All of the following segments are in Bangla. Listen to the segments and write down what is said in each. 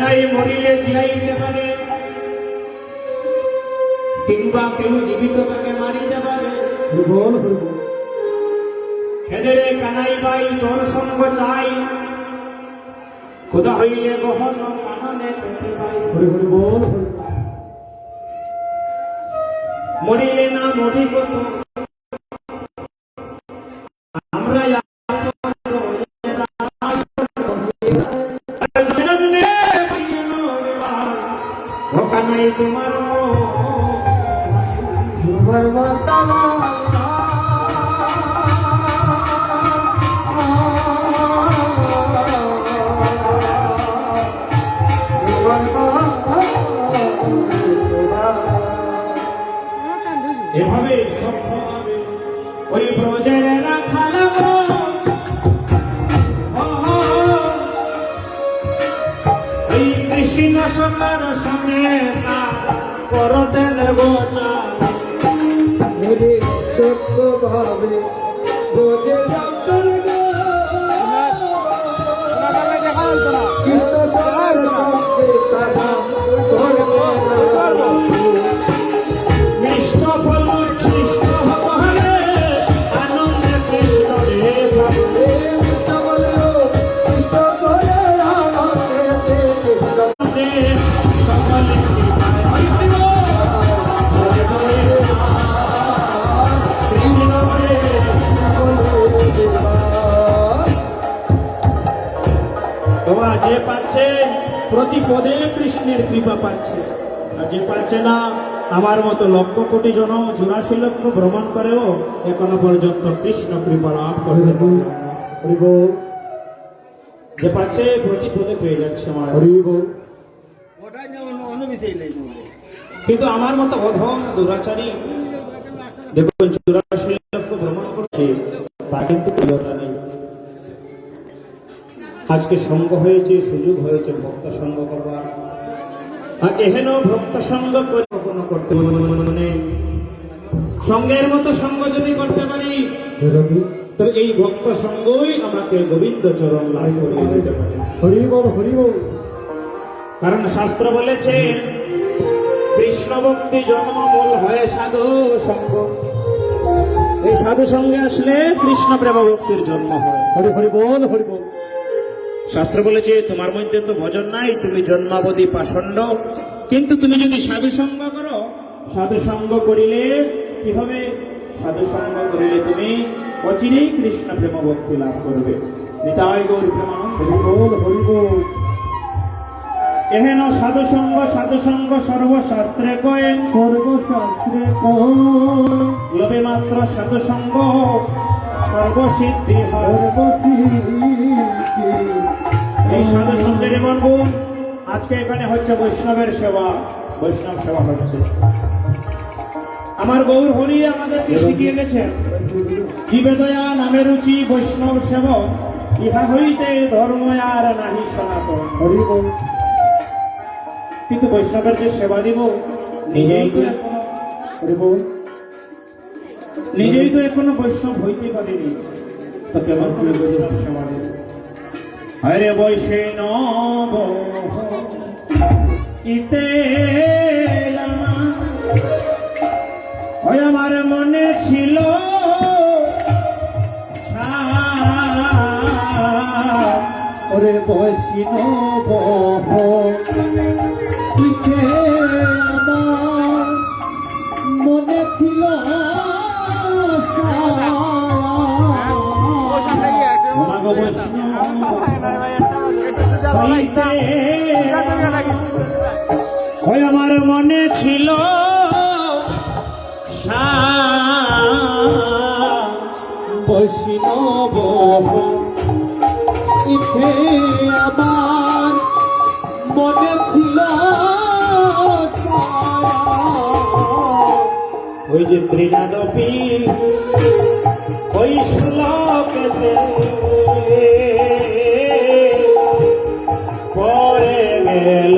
নাই মরিলে জিয়াইতে পারে, কিংবা কেউ জীবিত তাকে মারিতে পারে। হেদেরে কানাই বাই তোর সঙ্গ চাই, খোদা হইলে বহন কাননে পেতে পাই। মরিলে না মরি কত আমরা ধোকা নাই তোমার এভাবে সভ্যভাবে ওই ব্রজের রাখালাম ওই কৃষ্ণ সকার সামনে করতে দেব সত্যভাবে ব্রজের কৃষ্ণ সকার যে পাচ্ছে প্রতি পদে কৃষ্ণের কৃপা পাচ্ছে, আর যে পাচ্ছে না আমার মতো লক্ষ কোটি জন 84 লক্ষ ভ্রমণ করেও এখনো পর্যন্ত কৃষ্ণ কৃপা লাভ করতে পারে। যে পাচ্ছে প্রতি পদে পেয়ে যাচ্ছে আমার, কিন্তু আমার মতো অধম দুরাচারী দেখুন 84 লক্ষ ভ্রমণ করছে, তা কিন্তু প্রিয়তা নেই। আজকে সঙ্গ হয়েছে, সুযোগ হয়েছে ভক্ত সঙ্গ করবার, আর এহেন ভক্ত সঙ্গ করে কখনো করতে নেই। সঙ্গের মতো সঙ্গ যদি করতে পারি তো এই ভক্ত সঙ্গই আমাকে গোবিন্দ চরণ লাভ করিয়ে দিতে পারে। কারণ শাস্ত্র বলেছে কৃষ্ণ ভক্তি জন্মমূল হয় সাধু সঙ্গ। এই সাধু সঙ্গে আসলে কৃষ্ণ প্রেম ভক্তির জন্ম হয়। হরি বল, হরি বল। শাস্ত্র বলেছে তোমার মধ্যে তো ভজন নাই, তুমি জন্মাবধি পাষণ্ড, কিন্তু তুমি যদি সাধু সঙ্গ করো, সাধু সঙ্গ করিলে কি হবে? সাধু সঙ্গ করিলে তুমি অচিরেই কৃষ্ণ প্রেম ভক্তি লাভ করবে। নিতাই গৌর প্রেমানন্দ। হরি বল, হরি বল। এহেন সাধু সঙ্গ সর্বশাস্ত্রে কয়ে, সর্বশাস্ত্রে লবে মাত্র সাধু সঙ্গ সর্বসিদ্ধি। এই সাধু সঙ্গের বন্ধুন আজকে এখানে হচ্ছে বৈষ্ণবের সেবা, বৈষ্ণব সেবা হচ্ছে। আমার গৌর হরি আমাদেরকে শিখিয়ে গেছেন, জীবে দয়া নামে রুচি বৈষ্ণব সেবক, ইহা হইতে ধর্ম আর নাহি সনাতন। হরি বল। কিন্তু বৈষ্ণবের যে সেবা দিব নিজেই তো এখনো বৈষ্ণব হইতে পারিনি, তো কেমন করে বৈষ্ণব সেবা দিব? হরে বৈষ্ণব ইতে আমার মনে ছিল ওরে বৈষ্ণব ইতে আমার মনে ছিল আমার মনে ছিল বৈষ্ণব ইতে আমার মনে ছিল ওই যে ত্রিনাদপি ওই শ্লোকেতে পরে গেল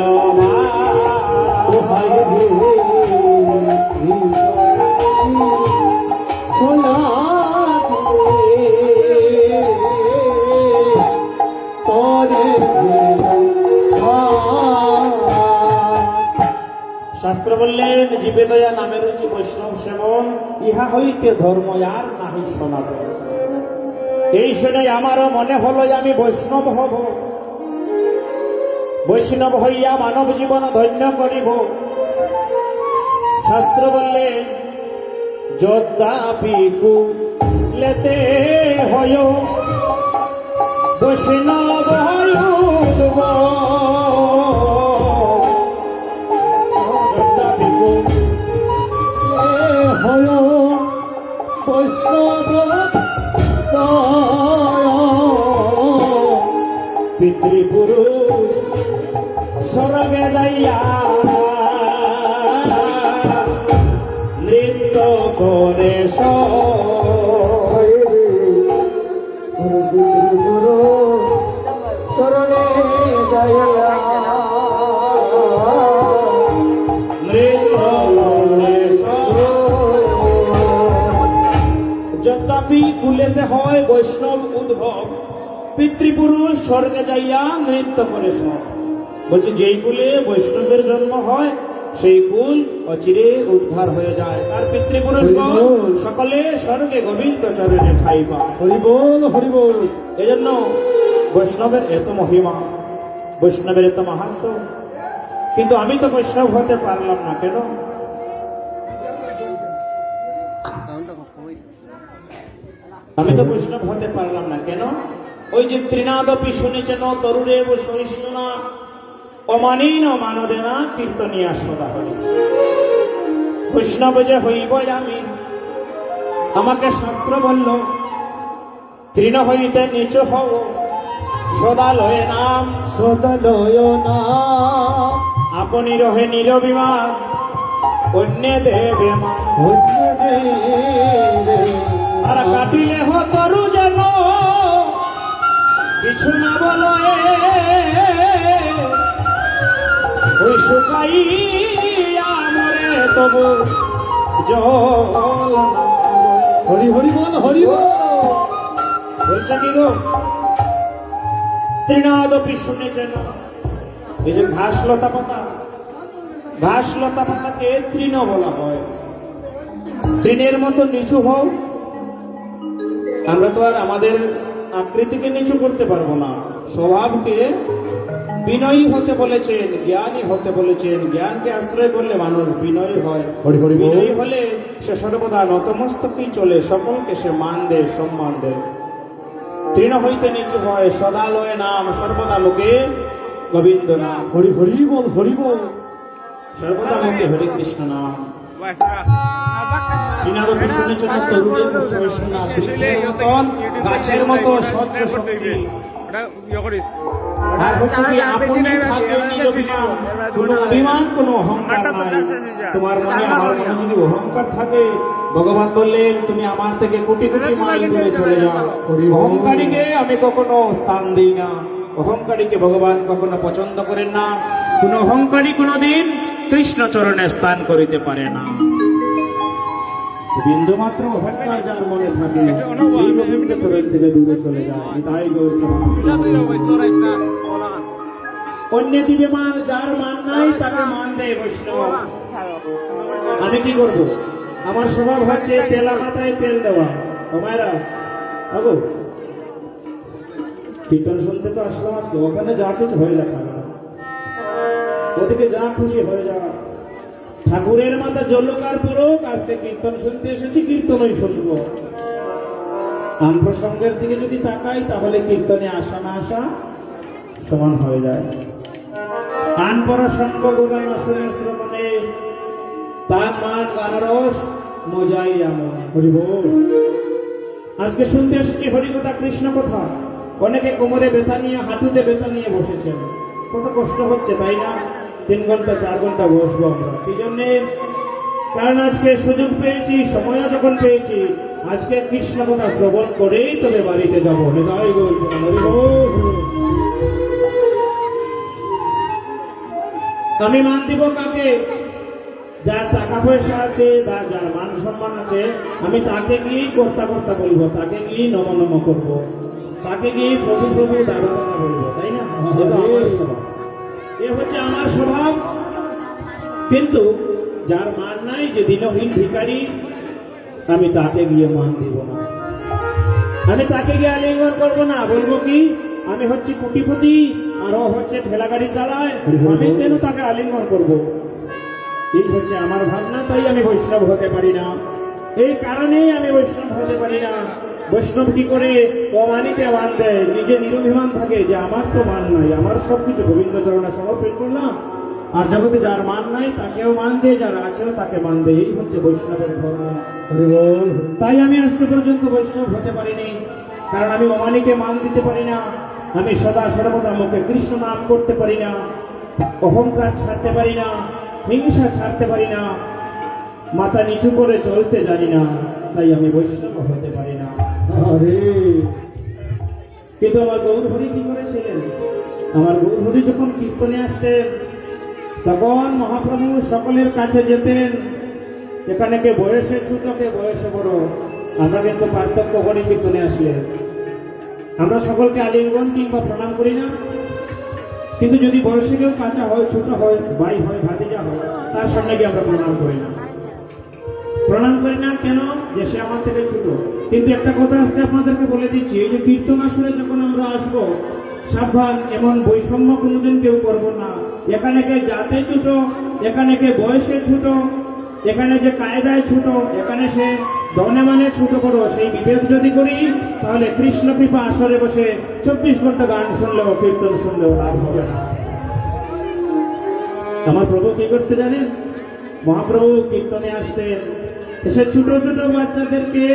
পরে শাস্ত্র বললেন জীবে দয়া নামে রুচি বৈষ্ণব সেবন, ইহা হইতে ধর্ম আর নাহি সনাতন। এই শুনে আমারও মনে হলো আমি বৈষ্ণব হব, বৈষ্ণব হইয়া মানব জীবন ধন্য করিব। শাস্ত্র বললেন যদ্যাপি কুলেতে হয় বৈষ্ণব হইব, যদ্যাপি কুলে হয় বৈষ্ণব পিতৃপুরুষ স্বর্গে যাইয়া নৃত্য করে শরণে যাইয়া নৃত্য করে যদ্যাপি কুলেতে হয় বৈষ্ণব উদ্ভব, পিতৃপুরুষ স্বর্গে যাইয়া নৃত্য করে সব। বলছে যেই কুলে বৈষ্ণবের জন্ম হয় সেই কুল অচিরে উদ্ধার হয়ে যায়, আর পিতৃপুরুষ সকলে স্বর্গে গোবিন্দ চরণে ঠাই পায়। হরিবোল হরিবোল। এজন্য বৈষ্ণবের এত মহিমা, বৈষ্ণবের এত মাহাত্ম। কিন্তু আমি তো বৈষ্ণব হতে পারলাম না কেন? আমি তো বৈষ্ণব হতে পারলাম না কেন? ওই যে ত্রিনাদপি শুনেছেন তরুরেব সহিষ্ণুনা অমানীন মানদেনা কীর্তনিয়া সদা হরি। বৈষ্ণব যে হইব আমি, আমাকে শাস্ত্র বলল তৃণ হইতে নিচ হও সদা লয়ে নাম, সদলয় নাম আপনি রহে নিরভিমান অন্য দেবে মান। আর কাটিলে হতরু যেন কিছু না বলো, ওই শুকাই আমরে তবু জল না। হরি হরি বল হরি বল। বলছে কি গো, তৃণাদপি শুনেছেন এই যে ঘাস লতা পাতা, ঘাস লতা পাতাকে তৃণ বলা হয়। তৃণের মতো নিচু হও। আমরা তো আর আমাদের আকৃতিকে নিচু করতে পারবো না, স্বভাবকে বিনয়ী হতে বলেছেন, জ্ঞানী হতে বলেছেন। জ্ঞানকে আশ্রয় করলে মানুষ বিনয়ী হয়। হরি হরি বল। বিনয়ী হলে সে সর্বদা নতমস্তকেই চলে, সকলকে সে মান দেয়, সম্মান দেয়। তৃণ হইতে নিচু হয় সদালয় নাম, সর্বদা লোকে গোবিন্দ নাম। হরি হরি বল হরি বল। সর্বদা লোকে হরে কৃষ্ণ নাম। তৃণাদপি শুনেছেন তরুণের সহিষ্ণুনা, বৃক্ষের মতন গাছের মতো সহ্য শক্তি। আর হচ্ছে কি আপনি থাকে নিরভিমান, কোনো অভিমান কোনো অহংকার নাই। তোমার মনে আমার মনে যদি অহংকার থাকে, ভগবান বললেন তুমি আমার থেকে কোটি কোটি মাইল দূরে চলে যাও। অহংকারীকে আমি কখনো স্থান দিই না, অহংকারীকে ভগবান কখনো পছন্দ করেন না। কোন অহংকারী কোনদিন কৃষ্ণ চরণে স্থান করিতে পারে না। বিন্দু মাত্র অহংকার যার মনে থাকে এই গোবিন্দ চরণ থেকে দূরে চলে যায়। তাই অন্য দিবে মান, যার মান নাই তাকে মান দেয় বৈষ্ণব। আমি কি করব? আমার স্বভাব হচ্ছে তেলা মাথায় তেল দেওয়া। ও মায়েরা, আগো কীর্তন শুনতে তো আসলাম, আজকে ওখানে যা কিছু হয়ে যাক, ওদিকে যা খুশি হয়ে যাওয়া। ঠাকুরের মাথা জলকার পুরোক, আজকে কীর্তন শুনতে এসেছি, কীর্তনই শুনবো। আন প্রসঙ্গের দিকে যদি তাকাই তাহলে কীর্তনে আসা না আসা সমান হয়ে যায়। আন প্রসঙ্গ গোগান আসনের শ্রবণে তার মান গানরস মজাই এমন। হরিবোল। আজকে শুনতে এসেছি হরিকথা, কৃষ্ণ কথা। অনেকে কোমরে ব্যথা নিয়ে, হাঁটুতে ব্যথা নিয়ে বসেছেন। কত কষ্ট হচ্ছে, তাই না? 3 ঘন্টা 4 ঘন্টা বসবো আমরা কি জন্যে? কারণ আজকে সুযোগ পেয়েছি, সময়ও যখন পেয়েছি, আজকে কৃষ্ণ কথা শ্রবণ করেই তবে বাড়িতে যাবো। আমি মান দিব কাকে? যার টাকা পয়সা আছে, যার মান সম্মান আছে, আমি তাকে গিয়েই কর্তা কর্তা বলবো, তাকে গিয়েই নম নম করবো, তাকে গিয়েই প্রভু প্রভু দাদা দাদা বলবো, তাই না? এটা আমার স্বভাব, এ হচ্ছে আমার স্বভাব। কিন্তু যার মান নাই, যে দিনহীন ভিখারি, আমি তাকে গিয়ে মান দিব না, আমি তাকে গিয়ে আলিঙ্গন করবো না। বলবো কি, আমি হচ্ছে কোটিপতি আর ও হচ্ছে ঠেলা গাড়ি চালায়, আমি কেন তাকে আলিঙ্গন করব? এই হচ্ছে আমার ভাবনা। তাই আমি বৈষ্ণব হতে পারি না, এই কারণেই আমি বৈষ্ণব হতে পারি না। বৈষ্ণব কি করে অমানিকে মান দেয়, নিজে নিরভিমান থাকে যে আমার তো মান নাই, আমার সবকিছু গোবিন্দ চরণে সমর্পণ করলাম। আর জগতে যার মান নাই তাকেও মান দেয়, যার আছেও তাকে মান দেয়। এই হচ্ছে বৈষ্ণবের ধর্ম। হরি বল। তাই আমি আজকে পর্যন্ত বৈষ্ণব হতে পারিনি, কারণ আমি অমানিকে মান দিতে পারি না, আমি সদা সর্বদা মুখে কৃষ্ণ নাম করতে পারি না, অহংকার ছাড়তে পারি না, হিংসা ছাড়তে পারি না, মাথা নিচু করে চলতে জানি না। তাই আমি বৈষ্ণব হতে পারি না। আরে কিন্তু আমার গৌরহরি কি করেছিলেন? আমার গৌরহরি যখন কীর্তনে আসতেন, তখন মহাপ্রভু সকলের কাছে যেতেন। এখানে কে বয়সে ছোট, কে বয়সে বড়, আমরা কিন্তু পার্থক্য করি। কীর্তনে আসলে আমরা সকলকে আলিঙ্গন কিংবা প্রণাম করি না, কিন্তু যদি বয়সে কেউ কাঁচা হয়, ছোট হয়, ভাই হয়, ভাতিজা হয়, তার সামনে গিয়ে আমরা প্রণাম করি না। প্রণাম করি না কেন? যে সে আমার থেকে ছোট। কিন্তু একটা কথা আজকে আপনাদেরকে বলে দিচ্ছি, এই যে কীর্তন আসরে যখন আমরা আসবো, সাবধান, এমন বৈষম্য কোনোদিন কেউ করবো না। এখানে কে জাতে ছোট, এখানে কে বয়সে ছোট, এখানে যে কায়দায় ছোট, এখানে সে ধনে মানে ছোট বড়, সেই বিভেদ যদি করি, তাহলে কৃষ্ণ কৃপা আসরে বসে 24 ঘন্টা গান শুনলেও, কীর্তন শুনলেও লাভ হবে না। আমার প্রভু কি করতে জানেন? মহাপ্রভু কীর্তনে আসতেন, এসে ছোট ছোট বাচ্চাদেরকে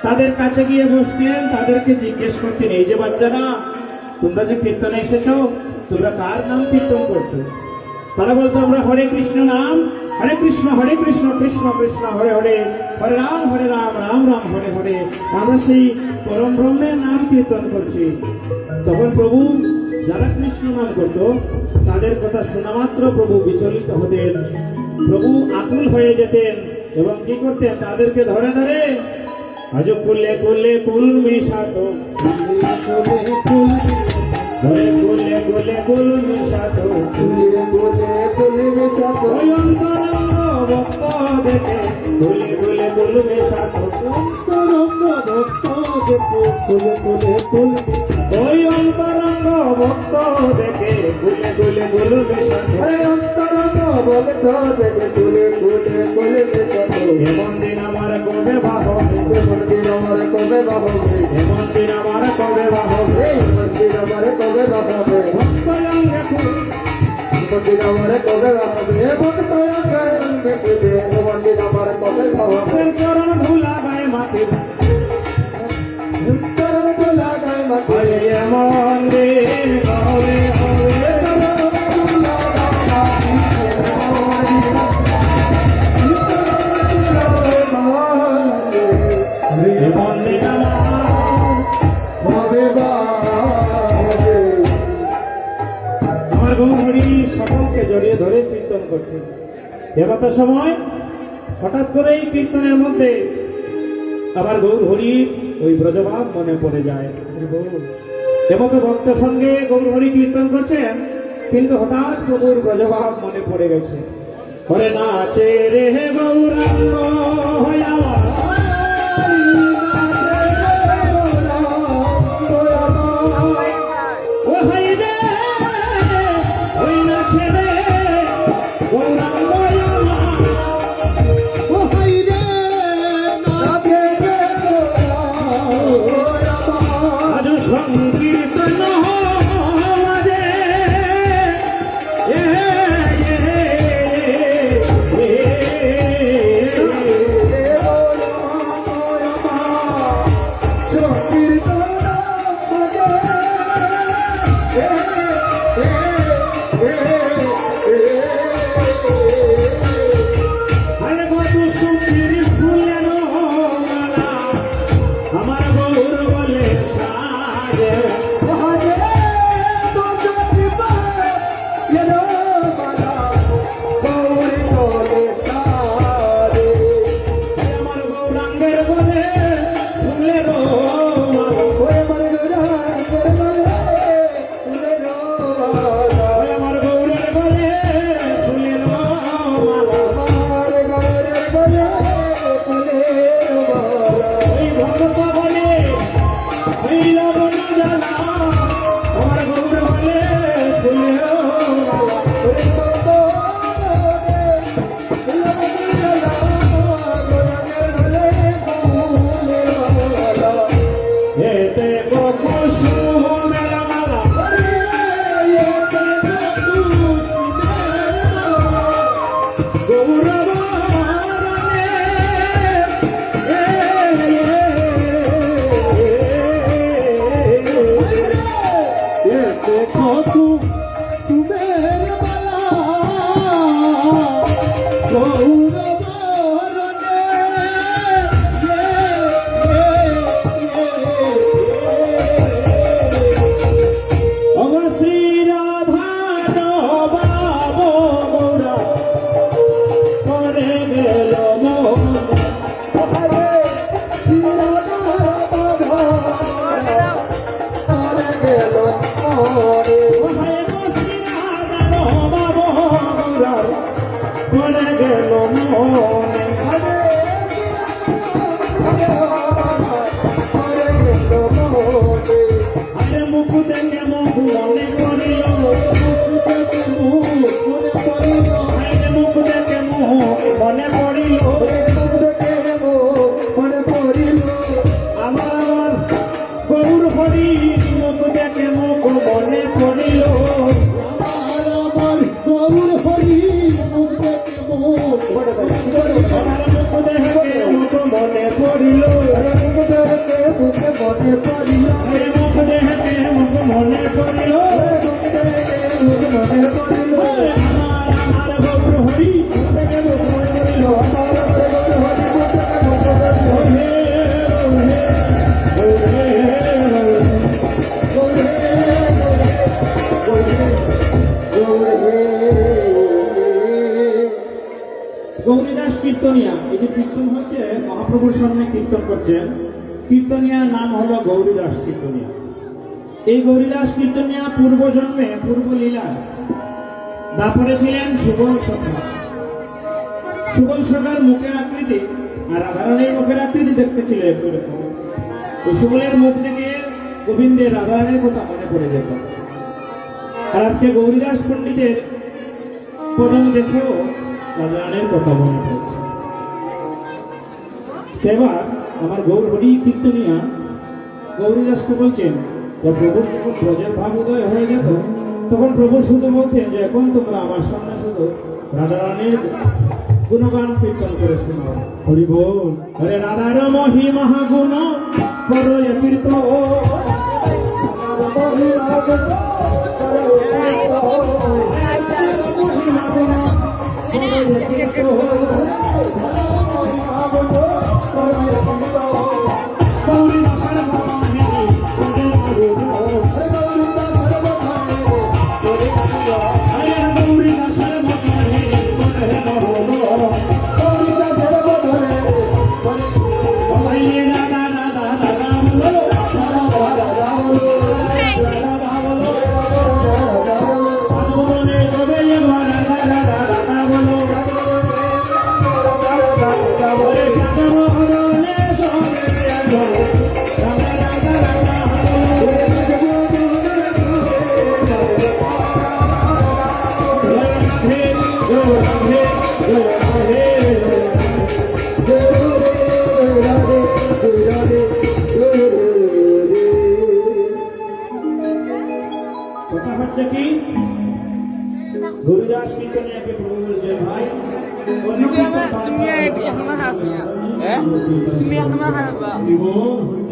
তাদের কাছে গিয়ে বসতেন, তাদেরকে জিজ্ঞেস করতেন, এই যে বাচ্চারা, তোমরা যে কীর্তনে এসেছো, তোমরা কার নাম কীর্তন করছো? তারা বলতো, আমরা হরে কৃষ্ণ নাম, হরে কৃষ্ণ কৃষ্ণ কৃষ্ণ হরে হরে, হরে রাম রাম রাম হরে হরে, আমরা সেই পরম ব্রহ্মের নাম কীর্তন করছি। তখন প্রভু যারা কৃষ্ণ নাম করতো, তাদের কথা শোনা মাত্র প্রভু বিচলিত হতেন, প্রভু আকুল হয়ে যেতেন এবং কি করতেন? তাদেরকে ধরে ধরে আজ কুলে কুলে কুল মিশাতো, কুলে কুলে কুলে কুল মিশাতো, ওই অন্তরঙ্গ ভক্ত দেখে কুলে কুলে কুল মিশাতো, ওই অন্তরঙ্গ ভক্ত দেখে কুলে কুলে কুল মিশাতো। এমন দিন আমার কবে ভাব হবে, এমন দিন আমার কবে ভাব হবে, এমন দিন আমার কবে ভাব হবে, ভক্তয়ঙ্গে কুল, ভক্তের চরণ ধুলা গায়ে মাটি, আরে এমন দিন হবে হবে, এমন দিন আমার গৌরহরি সকলকে জড়িয়ে ধরে কীর্তন করছে। এমত সময় হঠাৎ করে এই কীর্তনের মধ্যে আবার গৌরহরির ওই ব্রজভাব মনে পড়ে যায়। এমত ভক্ত সঙ্গে গৌরহরি কীর্তন করছেন, কিন্তু হঠাৎ প্রভুর ব্রজভাব মনে পড়ে গেছে। হরে নাচে রে গৌরাঙ্গ হইয়া, ও হাই রে, ওই নাচে রে গৌরাঙ্গ, ও হাই রে নাচে রে, আজ সংকীর্তন হবে, গৌরবরণে, দেখো সুমের মালা গৌরবরণে অবশ্রী রাধার বাব গৌরা করে গেল মন। কোথায় বসি রাধার বাব গৌরার করে গেল মনে। আরে মুখ দেখে মুখ মনে করিল, আরে মুখ দেখে মুখ মনে পড়িল, আমার আমার গৌর হরি মুখ দেখে মুখ মনে পড়িল, গৌর হরি মুখ দেখে মুখ আমার মুখ দেখে মুখ মনে পড়িল, আরে মুখ দেখে মুখ মনে পড়িল, আমার গৌর হরি গৌরীদাস কীর্তনিয়া। এই যে কীর্তন হচ্ছে মহাপ্রভুর সামনে কীর্তন করছেন, কীর্তনিয়ার নাম হলো গৌরীদাস কীর্তনিয়া। এই গৌরীদাস কীর্তনিয়া পূর্ব জন্মে পূর্ব লীলায় তারপরে ছিলেন সুবল সখা। সুবল সখার মুখের আকৃতি আর রাধারানীর মুখের আকৃতি দেখতে ছিল একটু এরকম। ওই সুবলের মুখ থেকে গোবিন্দের রাধারানীর কথা মনে পড়ে যেত। আর আজকে গৌরীদাস পণ্ডিতের পদম দেখেও রাধারানীর কথা মনে পড়ছে। এবার আমার গৌর হরি কীর্তনিয়া গৌরীদাসকে বলছেন যে প্রভুর যখন ব্রজের ভাব উদয় হয়ে যেত তখন প্রভু শুধু বলতেন যে এখন তোমরা আমার সামনে শুধু রাধারানীর গুণগান কীর্তন করে শোনাও। হরি বল হরে রাধার মহিমা গুণ করয় কীর্তন, কথা হচ্ছে কি গৌরীদাস কীর্তনিয়াকে প্রভু বলছে ভাই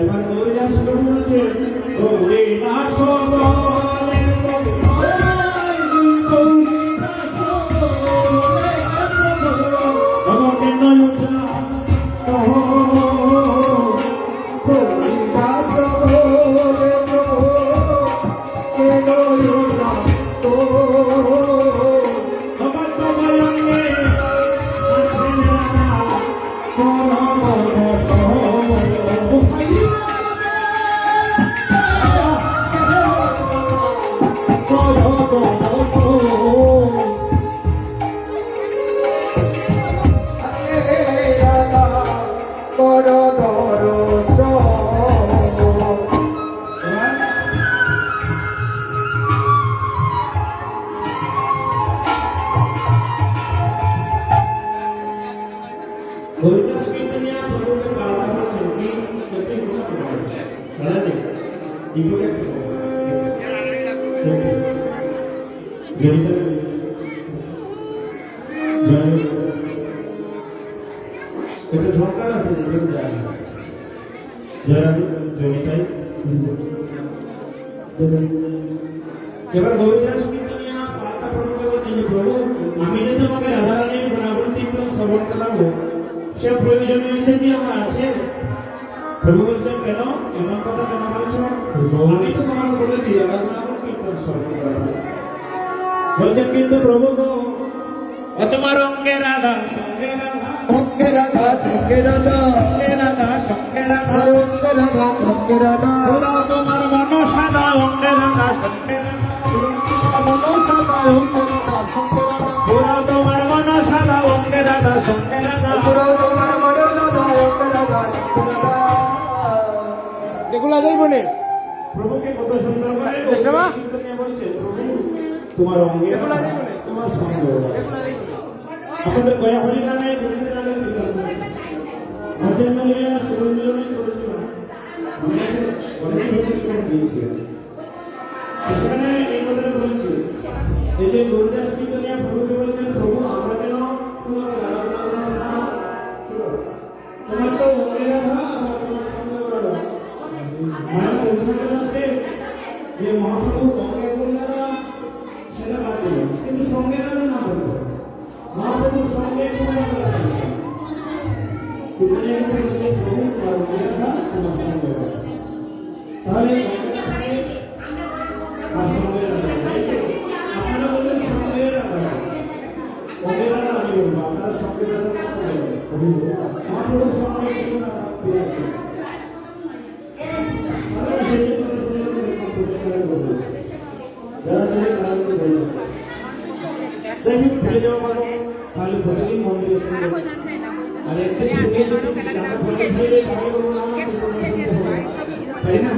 এবার গৌরীদাস প্রভু বলছে গৌরীদাস বলে আমাকে নয়ন গৌরীদাস কীর্তনিয়া প্রভুকে বারবার বলছেন কি প্রতি দাদা দেখ এগুলো একটা ঝঙ্কার আছে জয়রাধু জয়নিতাই। এবার গৌরীদাস কিন্তু নিয়ে না পাল্টা প্রভুকে বলছেন, প্রভু আমি যে তোমাকে রাধারানীর গুণাগুণ কীর্তন শ্রবণ করাবো সে প্রয়োজনীয়তা কি আমার আছে? প্রভু বলছেন, কেন এমন কথা কেন বলছো? আমি তো তোমাকে বলেছি রাধা গুণাগুণ কীর্তন শ্রবণ করাবো। বলছেন, কিন্তু প্রভু গো ও তোমার অঙ্গে রাধা সঙ্গে রাধা, অঙ্গে রাধা সঙ্গে রাধা, অঙ্গে রাধা সঙ্গে রাধা, অঙ্গে রাধা সঙ্গে রাধা, ওরা তোমার মন সাদা অঙ্গে রাধা সঙ্গে রাধা, মনো সাদা অঙ্গে রাধা সঙ্গে রাধা, ওরা তোমার মন সাদা অঙ্গে রাধা সঙ্গে রাধা। পুরো তোমার মনো রাধা অঙ্গে রাধা সঙ্গে রাধা। দেখুন আদাই বনে প্রভুকে কত সুন্দর করে দেশবা? কীর্তনিয়া বলছে, প্রভু তোমার অঙ্গে রাধা, তোমার সঙ্গে রাধা। আপনাদের গয়া হরি গানে বিভিন্ন জায়গায় কীর্তন করে। মধ্যাহ্ন লীলা সুরমিলনী করেছিলাম, অনেক প্রতিষ্ঠান দিয়েছিলাম। সেখানে এই কথাটা বলেছি, এই যে গৌরীদাস কীর্তনিয়া প্রভুকে বলছেন, প্রভু আমরা কেন তোমার রাধা গুণাগুণ শোনাবো? শোনো, তোমার তো অঙ্গে রাধা আবার তোমার সঙ্গে রাধা। মানে বলতে আসবে যে মহাপ্রভু অঙ্গে গুণ রাধা সেটা বাদ দিল, কিন্তু সঙ্গে রাধা না বলতো। মহাপ্রভুর সঙ্গে গুণ রাধা কীর্তনিয়া বলছে, প্রভু তোমার অঙ্গে রাধা তোমার সঙ্গে রাধা। তাহলে আপনারা বলবেন সঙ্গে রাধা, অঙ্গে রাধা আমি বলবো, আপনারা সঙ্গে রাধা মহাপ্রভুর সঙ্গে গুণ রাধা বিরাজ করে। তাহলে সেই কথা সুন্দর করে পরিষ্কার করবো, যারা সেই কারণকে বলবো যাই হোক ভুলে যাওয়া পারবো, তাহলে প্রতিদিন মন্দিরে শুনবো। আর একদিন শুনে যদি আমরা ভুলে ফেলে তাহলে বলবো না আমার কীর্তন শুনতে হবে, তাই না?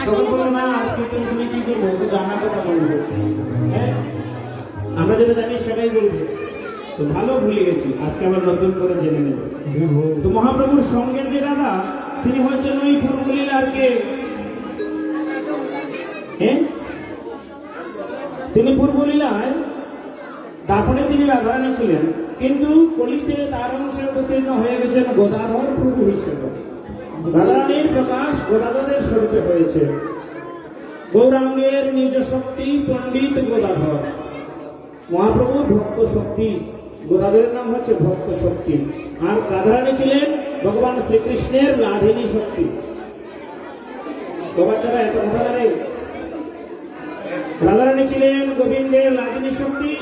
তখন বলবো না আর কীর্তন শুনে কি করবো, তো জানা কথা বলবো। হ্যাঁ, আমরা যেটা জানি সেটাই বলবো। তো ভালো ভুলে গেছি, আজকে আবার নতুন করে জেনে নেব। তো মহাপ্রভুর সঙ্গের যে রাধা তিনি হচ্ছেন ওই পূর্বলীলার কে? হ্যাঁ, তিনি পূর্বলীলায় দাপনে তিনি রাধারানী ছিলেন, কিন্তু কলিতে তার অংশে অবতীর্ণ হয়ে গেছেন গদাধর প্রভু হিসেবে। রাধারানীর প্রকাশ গদাধরের স্বরূপে হয়েছে। গৌরাঙ্গের নিজ শক্তি পণ্ডিত গদাধর, মহাপ্রভুর ভক্ত শক্তি, গদাধরের নাম হচ্ছে ভক্ত শক্তি। আর রাধারানী ছিলেন ভগবান শ্রীকৃষ্ণের লাধিনী শক্তি। তো বাচ্চারা এত কথা জানে, রাধারানী ছিলেন গোবিন্দের লাধিনী শক্তি,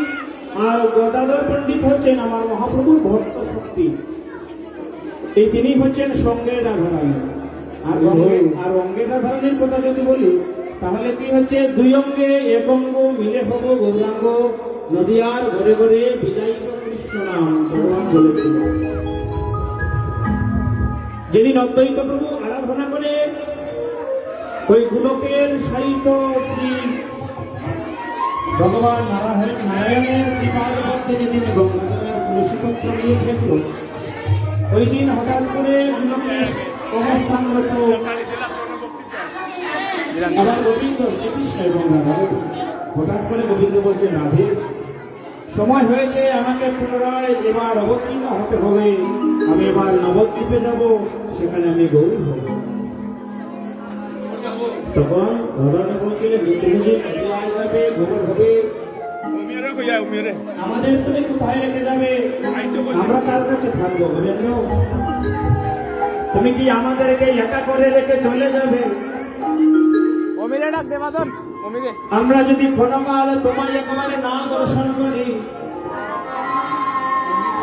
আর গদাধর পণ্ডিত হচ্ছেন আমার মহাপ্রভুর ভক্ত শক্তি। এই তিনি হচ্ছেন সঙ্গের রাধারানী। আর অঙ্গের রাধারানীর কথা যদি বলি তাহলে কি হচ্ছে, দুই অঙ্গে এক অঙ্গ মিলে হব গৌরাঙ্গ, নদিয়ার ঘরে ঘরে বিদায়ী কৃষ্ণ নাম ভগবান বলেছিল। যেদিন অদ্বৈত প্রভু আরাধনা করে ওই গোলকের সাহিত্য শ্রী ভগবান নারায়ণের শ্রীপাদ মধ্যে যেদিন গঙ্গাধরের তুলসীপত্র নিয়ে ফেলল, ওই দিন হঠাৎ করে গোলকের অবস্থানগত আমার গোবিন্দ শ্রীকৃষ্ণ এবং রাধা, হঠাৎ করে গোবিন্দ বলছে, রাধে সময় হয়েছে, আমাকে পুনরায় এবার অবতীর্ণ হতে হবে, আমি এবার নবদ্বীপে যাব, সেখানে আমি গৌরী হব। তখন রাধারানী বলছিলেন, তুমি যে নদিয়ায় যাবে, গৌর হবে, আমাদের তুমি কোথায় রেখে যাবে? আমরা কার কাছে থাকবো? বলেন, তুমি কি আমাদেরকে একা করে রেখে চলে যাবে? আমরা যদি ক্ষণকাল তোমায় একেবারে না দর্শন করি,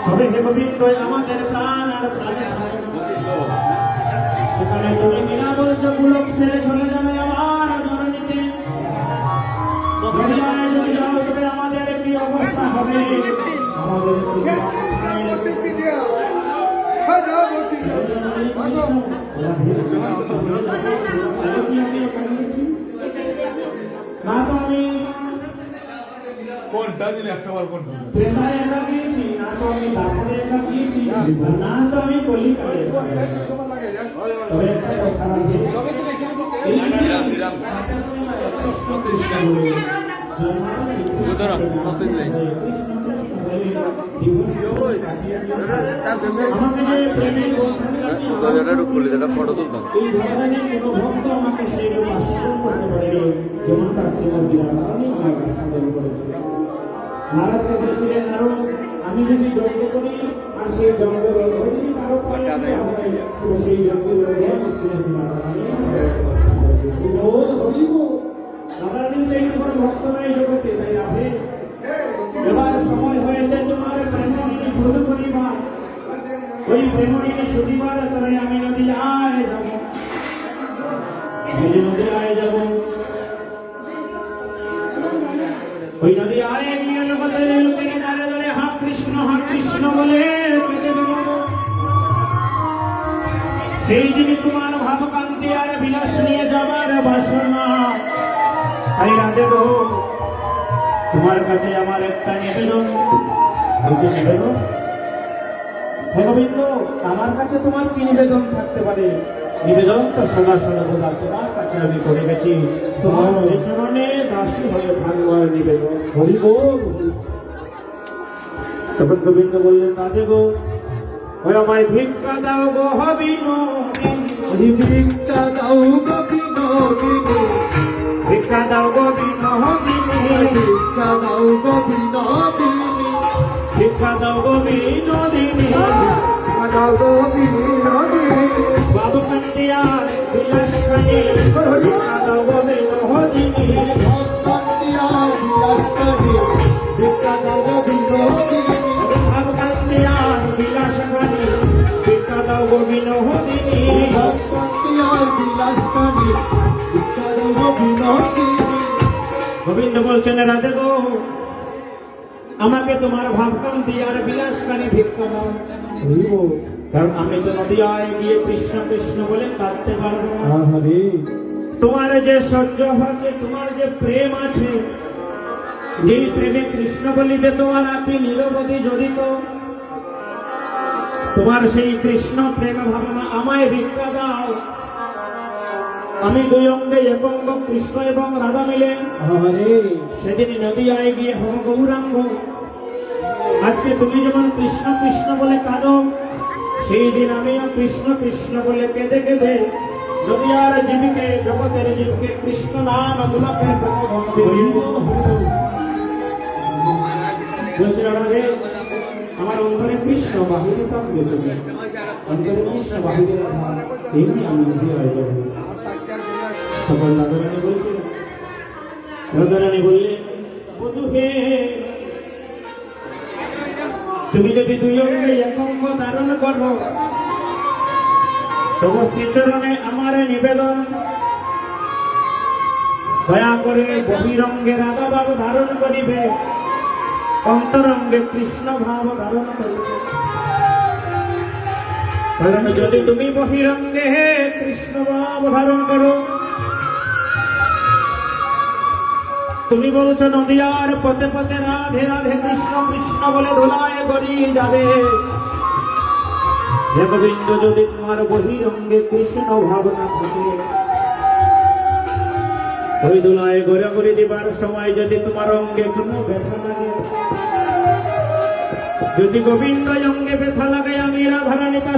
তবে হে গোবিন্দ আমাদের প্রাণ আর প্রাণে সেখানে তুমি বিনা বলছো পুলক ছেড়ে চলে যাবে আমার জননীতে। দুনিয়ায় যদি যাও তবে আমাদের কি অবস্থা হবে? আমাদের না তো আমি কোনটা দিলে একটা বার কোনটা প্রেমায় একা গিয়েছি, না তো আমি দাপনে একা গিয়েছি, না তো আমি কলিকালে। তবে একটা কথা আছে, দিবস কাটিয়ে দিয়েছে। আমাকে যে প্রেমের বন্ধন ফটো তুলতাম এই ধরনের কোনো ভক্ত আমাকে সেই রূপ আস্বাদন করতে পারেনি, যেমনটা শ্রীমতী রাধারানী আমাকে আস্বাদন করেছে। নারদকে বলেছিলেন, নারদ, আমি যদি যজ্ঞ করি আর সেই যজ্ঞের অর্ঘ্য যদি কারো পায়ে দেওয়া হয়, তবে সেই যজ্ঞের অর্ঘ্য আমি শ্রীমতী রাধারানী বল হরি বল। রাধারানীর চাইতে কোনো ভক্ত নাই জগতে, তাই রাধে এবার সময় হয়েছে তোমার প্রেমণীকে শুরু করিবার। ওই প্রেমণীকে শুধিবার তাই আমি নদী আয় যাব, নিজে নদী আয় যাব। ওই নদী আয় গিয়ে জগতের লোকেরা দাঁড়ে দাঁড়ে হা কৃষ্ণ বলে কেঁদে বেরোবো। সেই দিনই তোমার ভাবকান্তি আর বিলাস নিয়ে যাবার বাসনা। তাই রাধে গো, তোমার কাছে আমার একটা নিবেদন। বলছে, নিবেদন? হে গোবিন্দ, আমার কাছে তোমার কি নিবেদন থাকতে পারে? নিবেদন তো সদা সর্বদা তোমার কাছে আমি করে গেছি, তোমার শ্রীচরণে দাসী হয়ে থাকবার নিবেদন। হরি বল। তখন গোবিন্দ বললেন, রাধে গো, ওই আমায় ভিক্ষা দাও গো হবিন, হরি ভিক্ষা দাও গো বিনোদিনী। ভিক্ষা দাও গো বিনোদিনী, ভিক্ষা দাও গো বিনোদিনী। ভিক্ষা দাও গো বিনোদিনী। ভিক্ষা দাও গো বিনোদিনী। বাবু কান্দিয়ার বিলাস খানি, ভিক্ষা দাও গো বিনোদিনী। ভক্তিয়া বিলাস করি। ভিক্ষা দাও গো বিনোদিনী। বাবু কান্দিয়ার বিলাস খানি, ভিক্ষা দাও গো বিনোদিনী। ভক্তিয়া বিলাস করি। ভিক্ষা দাও গো বিনোদিনী। গোবিন্দ বলছেন, রাধে গো, আমাকে তোমার ভাবকান্তি আর বিলাসকারী ভিক্ষা দাও। হরি বল। কারণ আমি তো নদিয়ায় গিয়ে কৃষ্ণ কৃষ্ণ বলে কাঁদতে পারবো না। হরি তোমার যে সহ্য আছে, তোমার যে প্রেম আছে, যেই প্রেমে কৃষ্ণ বলিতে তোমার আঁকি নিরবধি জড়িত, তোমার সেই কৃষ্ণ প্রেম ভাবনা আমায় ভিক্ষা দাও। আমি দুই অঙ্গে এক অঙ্গ কৃষ্ণ এবং রাধা মিলে হরি সেদিন নদিয়ায় গিয়ে হব গৌরাঙ্গ। আজকে তুমি যেমন কৃষ্ণ কৃষ্ণ বলে কাঁদো, সেই দিন আমিও কৃষ্ণ কৃষ্ণ বলে কেঁদে কেঁদে নদিয়ার জীবকে, জগতের জীবকে কৃষ্ণ নাম গুলাকের প্রমোদন করিব। বলছি, রাধে, আমার অন্তরে কৃষ্ণ বাহিরে থাকবে, তুমি অন্তরে কৃষ্ণ বাহিরে রাখা, এমনি আমি নদিয়ায় যাব। তখন রাধারানী বলছে, রাধারানী বললেন, বধূ হে, তুমি যদি দুই অঙ্গে এক অঙ্গ ধারণ করো, তবু শ্রীচরণে আমার নিবেদন, দয়া করে বহিরঙ্গে রাধা ভাব ধারণ করিবে, অন্তরঙ্গে কৃষ্ণ ভাব ধারণ করিবে। কারণ যদি তুমি বহিরঙ্গে কৃষ্ণ ভাব ধারণ করো, তুমি বলছো নদিয়ার পথে পথে রাধে রাধে কৃষ্ণ কৃষ্ণ বলে ধুলায় গড়িয়ে যাবে। হে গোবিন্দ, যদি তোমার বহিরঙ্গে কৃষ্ণ ভাবনা থাকে, ওই ধুলায় গড়াগড়ি দিবার সময় যদি তোমার অঙ্গে কোনো ব্যথা লাগে, যদি গোবিন্দ অঙ্গে ব্যথা লাগে, আমি রাধারানী তা